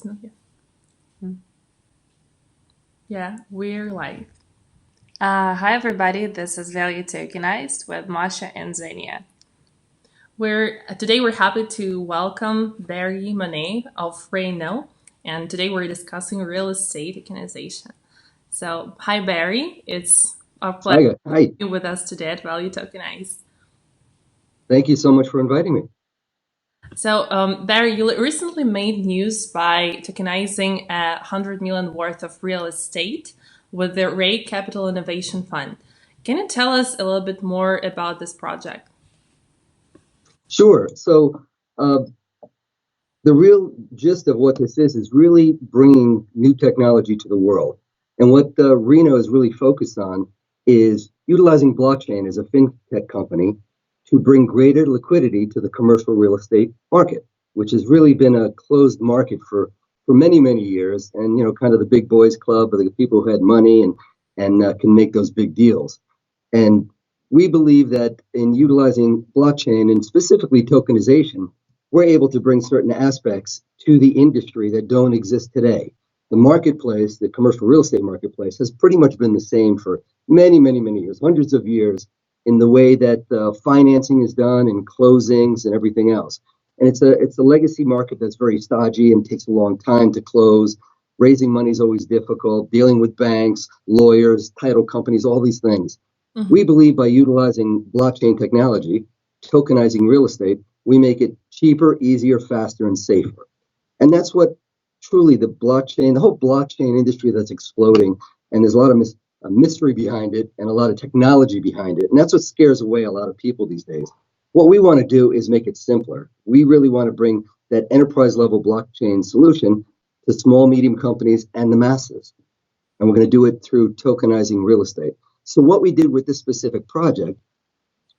not yet. Yeah, we're live. Hi everybody, this is Value Tokenized with Masha and Xenia. Today we're happy to welcome Barry Monies of REINNO, and today we're discussing real estate tokenization. So, hi Barry, it's our pleasure to Hi. have you with us today at Value Tokenized. Thank you so much for inviting me. So, Barry, you recently made news by tokenizing $100 million worth of real estate with the Ray Capital Innovation Fund. Can you tell us a little bit more about this project? Sure. So the real gist of what this is really bringing new technology to the world. And what REINNO is really focused on is utilizing blockchain as a fintech company to bring greater liquidity to the commercial real estate market, which has really been a closed market for many, many years. And, kind of the big boys club of the people who had money and can make those big deals. And we believe that in utilizing blockchain and specifically tokenization, we're able to bring certain aspects to the industry that don't exist today. The marketplace, the commercial real estate marketplace, has pretty much been the same for many, many, many years, hundreds of years, in the way that financing is done and closings and everything else. And it's a legacy market that's very stodgy and takes a long time to close. Raising money is always difficult, dealing with banks, lawyers, title companies, all these things. Mm-hmm. We believe by utilizing blockchain technology, tokenizing real estate, we make it cheaper, easier, faster, and safer. And that's what truly the whole blockchain industry that's exploding, and there's a lot of mystery behind it and a lot of technology behind it. And that's what scares away a lot of people these days. What we want to do is make it simpler. We really want to bring that enterprise level blockchain solution to small, medium companies and the masses. And we're going to do it through tokenizing real estate. So what we did with this specific project,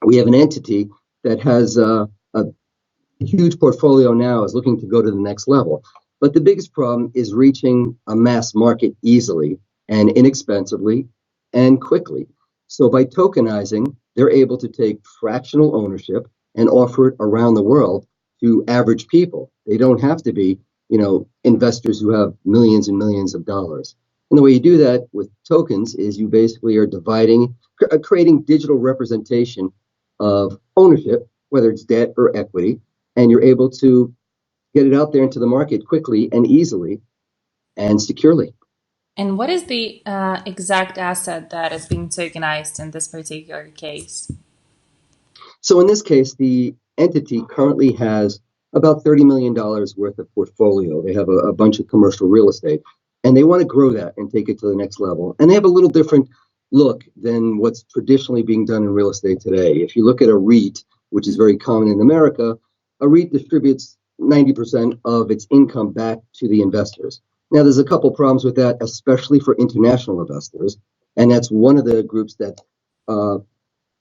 we have an entity that has a huge portfolio now, is looking to go to the next level. But the biggest problem is reaching a mass market easily and inexpensively and quickly. So by tokenizing, they're able to take fractional ownership and offer it around the world to average people. They don't have to be, investors who have millions and millions of dollars. And the way you do that with tokens is you basically are creating digital representation of ownership, whether it's debt or equity, and you're able to get it out there into the market quickly and easily and securely. And what is the exact asset that is being tokenized in this particular case? So in this case, the entity currently has about $30 million worth of portfolio. They have a bunch of commercial real estate, and they want to grow that and take it to the next level. And they have a little different look than what's traditionally being done in real estate today. If you look at a REIT, which is very common in America, a REIT distributes 90% of its income back to the investors. Now, there's a couple problems with that, especially for international investors, and that's one of the groups that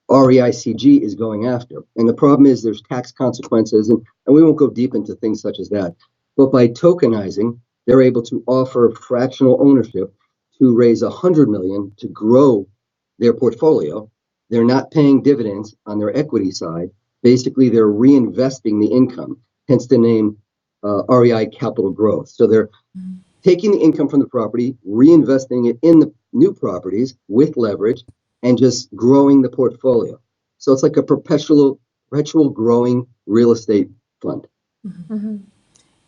REICG is going after. And the problem is there's tax consequences, and we won't go deep into things such as that. But by tokenizing, they're able to offer fractional ownership to raise $100 million to grow their portfolio. They're not paying dividends on their equity side. Basically, they're reinvesting the income, hence the name REI Capital Growth. So they're taking the income from the property, reinvesting it in the new properties with leverage, and just growing the portfolio. So it's like a perpetual growing real estate fund. Mm-hmm.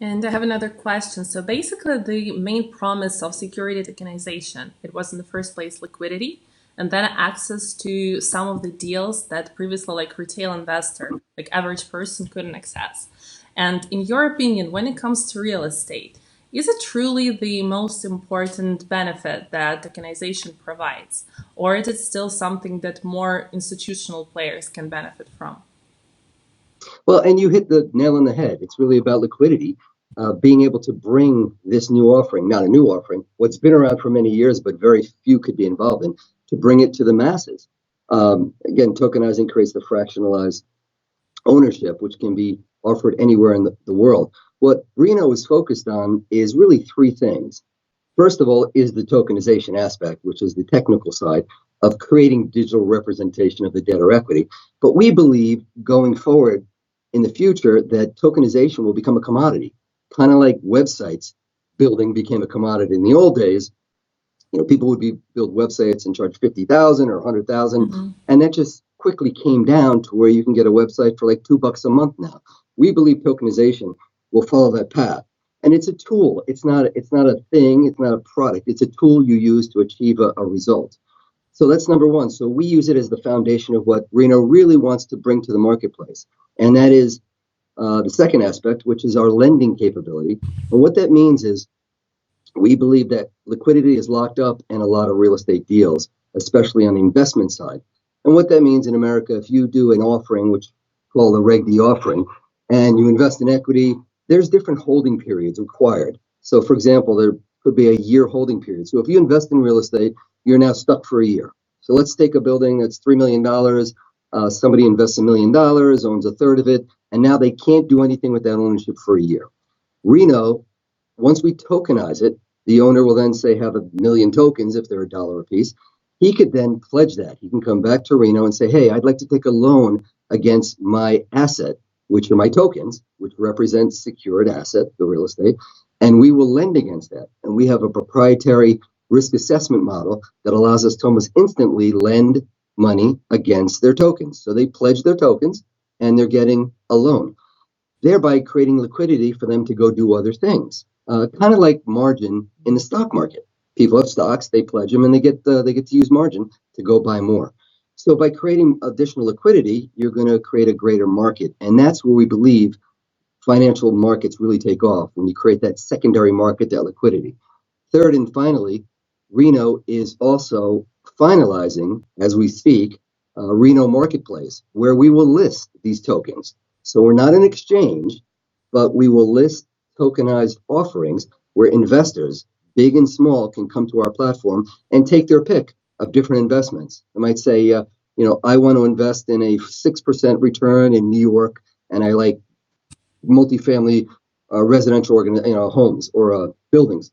And I have another question. So basically, the main promise of security tokenization, it was in the first place liquidity, and then access to some of the deals that previously, like retail investor, like average person, couldn't access. And in your opinion, when it comes to real estate, is it truly the most important benefit that tokenization provides, or is it still something that more institutional players can benefit from? Well, and you hit the nail on the head. It's really about liquidity, being able to bring this new offering, not a new offering, what's been around for many years, but very few could be involved in, to bring it to the masses. Again, tokenizing creates the fractionalized ownership, which can be offered anywhere in the world. What REINNO is focused on is really three things. First of all is the tokenization aspect, which is the technical side of creating digital representation of the debt or equity. But we believe going forward in the future that tokenization will become a commodity, kind of like websites building became a commodity. In the old days, people would build websites and charge 50,000 or 100,000, and that just quickly came down to where you can get a website for like $2 a month now. We believe tokenization will follow that path, and it's a tool. It's not a thing. It's not a product. It's a tool you use to achieve a result. So that's number one. So we use it as the foundation of what REINNO really wants to bring to the marketplace, and that is the second aspect, which is our lending capability. And what that means is we believe that liquidity is locked up in a lot of real estate deals, especially on the investment side. And what that means in America, if you do an offering, which we call a Reg D offering, and you invest in equity, there's different holding periods required. So, for example, there could be a year holding period. So if you invest in real estate, you're now stuck for a year. So let's take a building that's $3 million. Somebody invests $1 million, owns a third of it, and now they can't do anything with that ownership for a year. REINNO, once we tokenize it, the owner will then say have 1 million tokens if they're $1 a piece. He could then pledge that. He can come back to REINNO and say, hey, I'd like to take a loan against my asset, which are my tokens, which represent secured asset, the real estate, and we will lend against that. And we have a proprietary risk assessment model that allows us to almost instantly lend money against their tokens. So they pledge their tokens and they're getting a loan, thereby creating liquidity for them to go do other things. Kind of like margin in the stock market. People have stocks, they pledge them, and they get to use margin to go buy more. So by creating additional liquidity, you're going to create a greater market, and that's where we believe financial markets really take off, when you create that secondary market, that liquidity. Third and finally, REINNO is also finalizing, as we speak, a REINNO marketplace where we will list these tokens. So we're not an exchange, but we will list tokenized offerings where investors, big and small, can come to our platform and take their pick of different investments. I might say, I want to invest in a 6% return in New York, and I like multifamily residential homes or buildings.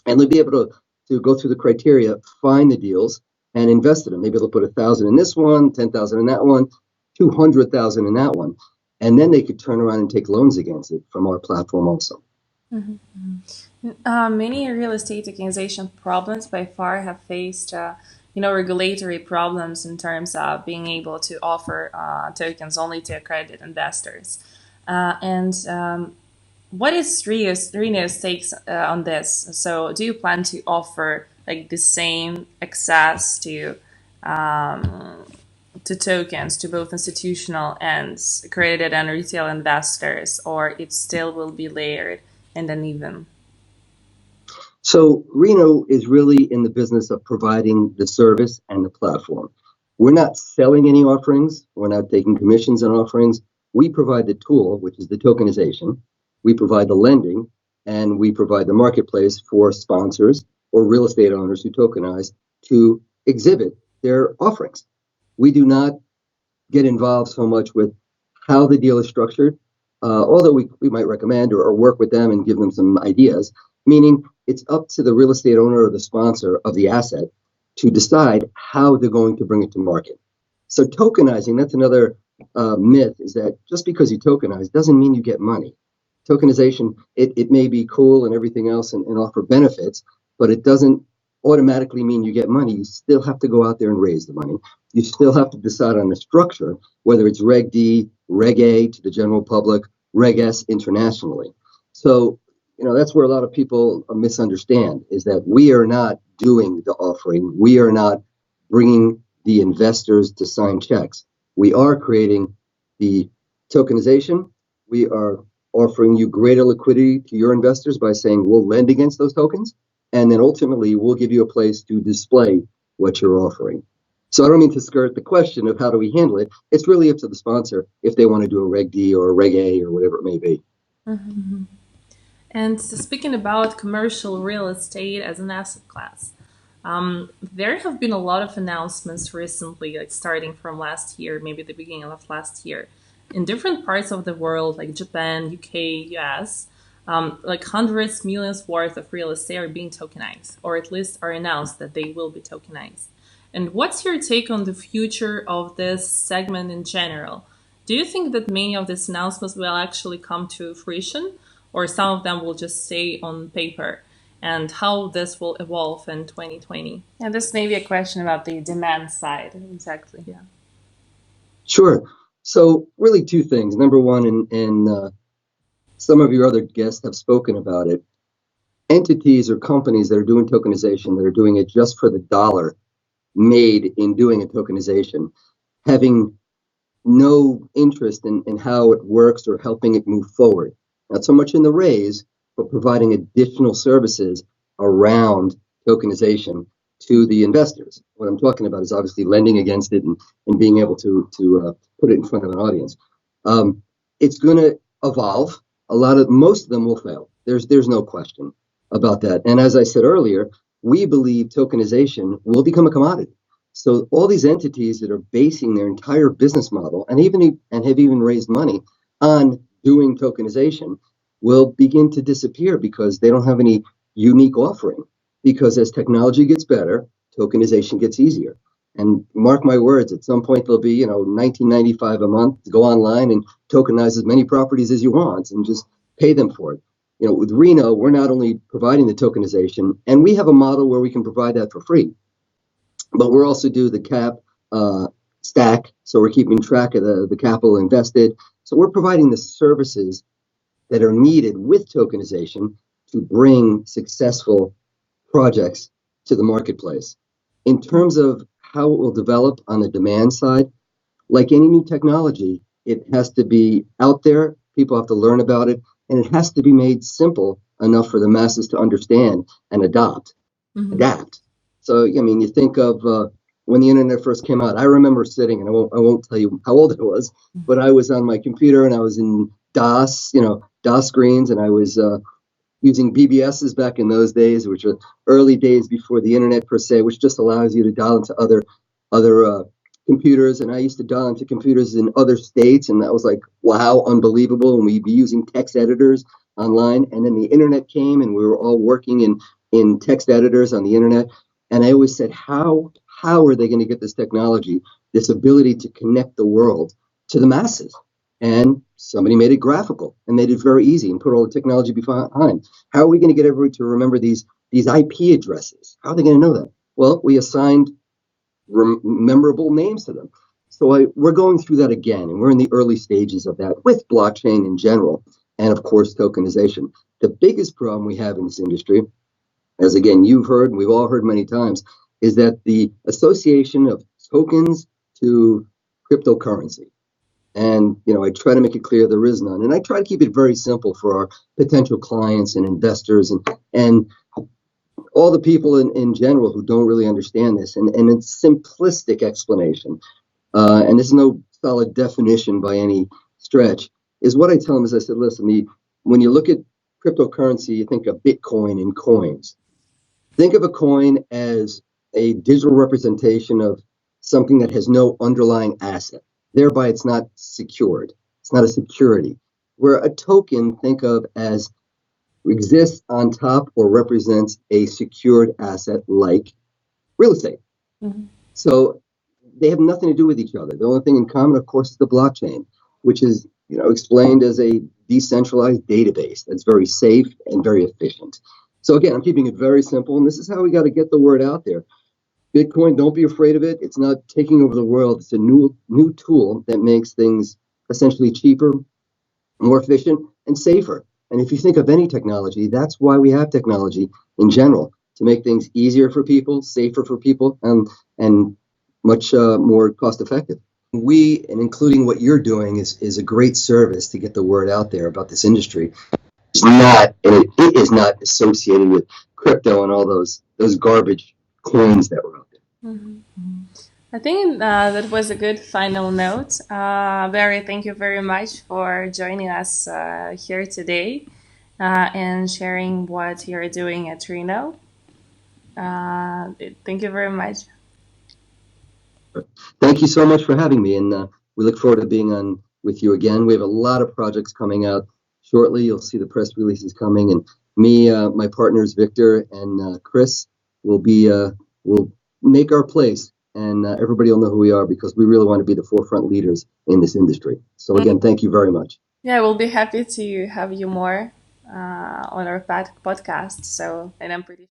And they'll be able to go through the criteria, find the deals, and invest in them. Maybe they'll put 1,000 in this one, 10,000 in that one, 200,000 in that one. And then they could turn around and take loans against it from our platform also. Many real estate tokenization problems by far have faced, regulatory problems in terms of being able to offer tokens only to accredited investors. What is REINNO's takes on this? So, do you plan to offer like the same access to tokens to both institutional and accredited and retail investors, or it still will be layered and uneven? So REINNO is really in the business of providing the service and the platform. We're not selling any offerings. We're not taking commissions on offerings. We provide the tool, which is the tokenization. We provide the lending, and we provide the marketplace for sponsors or real estate owners who tokenize to exhibit their offerings. We do not get involved so much with how the deal is structured, although we might recommend or work with them and give them some ideas, meaning it's up to the real estate owner or the sponsor of the asset to decide how they're going to bring it to market. So tokenizing, that's another myth, is that just because you tokenize doesn't mean you get money. Tokenization, it may be cool and everything else and offer benefits, but it doesn't automatically mean you get money. You still have to go out there and raise the money. You still have to decide on the structure, whether it's Reg D, Reg A to the general public, Reg S internationally. So, that's where a lot of people misunderstand, is that we are not doing the offering. We are not bringing the investors to sign checks. We are creating the tokenization. We are offering you greater liquidity to your investors by saying we'll lend against those tokens, and then ultimately we'll give you a place to display what you're offering. So I don't mean to skirt the question of how do we handle it. It's really up to the sponsor if they want to do a Reg D or a Reg A or whatever it may be. Mm-hmm. And speaking about commercial real estate as an asset class, there have been a lot of announcements recently, like starting from last year, maybe the beginning of last year, in different parts of the world, like Japan, UK, US, like hundreds, millions worth of real estate are being tokenized, or at least are announced that they will be tokenized. And what's your take on the future of this segment in general? Do you think that many of these announcements will actually come to fruition? or some of them will just stay on paper, and how this will evolve in 2020. And this may be a question about the demand side. Exactly. Yeah. Sure. So really two things. Number one, and some of your other guests have spoken about it. Entities or companies that are doing tokenization, that are doing it just for the dollar made in doing a tokenization, having no interest in how it works or helping it move forward. Not so much in the raise, but providing additional services around tokenization to the investors. What I'm talking about is obviously lending against it and being able to put it in front of an audience. It's going to evolve. Most of them will fail. There's no question about that. And as I said earlier, we believe tokenization will become a commodity. So all these entities that are basing their entire business model and have even raised money on doing tokenization will begin to disappear because they don't have any unique offering. Because as technology gets better, tokenization gets easier. And mark my words, at some point there'll be, $19.95 a month to go online and tokenize as many properties as you want and just pay them for it. With REINNO, we're not only providing the tokenization, and we have a model where we can provide that for free, but we're also do the cap stack, so we're keeping track of the capital invested. So we're providing the services that are needed with tokenization to bring successful projects to the marketplace. In terms of how it will develop on the demand side, like any new technology, it has to be out there, people have to learn about it, and it has to be made simple enough for the masses to understand and adapt. So, you think of when the internet first came out. I remember sitting, and I won't tell you how old I was, but I was on my computer and I was in DOS, DOS screens, and I was using BBSs back in those days, which were early days before the internet per se, which just allows you to dial into other computers. And I used to dial into computers in other states, and that was like, wow, unbelievable. And we'd be using text editors online. And then the internet came, and we were all working in text editors on the internet. And I always said, how are they going to get this technology, this ability to connect the world to the masses? And somebody made it graphical and made it very easy and put all the technology behind. How are we going to get everybody to remember these IP addresses? How are they going to know that? Well, we assigned memorable names to them. So we're going through that again, and we're in the early stages of that with blockchain in general, and of course tokenization. The biggest problem we have in this industry, as again you've heard and we've all heard many times, is that the association of tokens to cryptocurrency. And, I try to make it clear there is none. And I try to keep it very simple for our potential clients and investors and all the people in general who don't really understand this. And it's simplistic explanation. And there's no solid definition by any stretch. Is what I tell them is I said, listen, when you look at cryptocurrency, you think of Bitcoin and coins. Think of a coin as a digital representation of something that has no underlying asset. Thereby, it's not secured. It's not a security. Where a token, think of as exists on top or represents a secured asset like real estate. So they have nothing to do with each other. The only thing in common, of course, is the blockchain, which is explained as a decentralized database that's very safe and very efficient. So again, I'm keeping it very simple, and this is how we got to get the word out there. Bitcoin, don't be afraid of it. It's not taking over the world. It's a new tool that makes things essentially cheaper, more efficient, and safer. And if you think of any technology, that's why we have technology in general, to make things easier for people, safer for people, and much more cost effective. We, and including what you're doing, is a great service to get the word out there about this industry. It is not associated with crypto and all those garbage coins that were out there. I think that was a good final note. Barry, thank you very much for joining us here today and sharing what you're doing at REINNO. Thank you very much. Thank you so much for having me, and we look forward to being on with you again. We have a lot of projects coming out shortly. You'll see the press releases coming, and me, my partners Victor and Chris will make our place, and everybody will know who we are because we really want to be the forefront leaders in this industry. So again, thank you very much. Yeah, we'll be happy to have you more on our podcast. So, and I'm pretty